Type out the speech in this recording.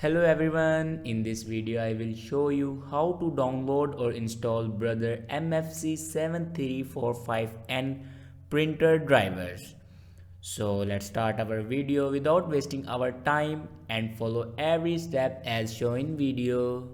Hello everyone, in this video I will show you how to download or install Brother MFC 7345N printer drivers. So let's start our video without wasting our time and follow every step as shown in video.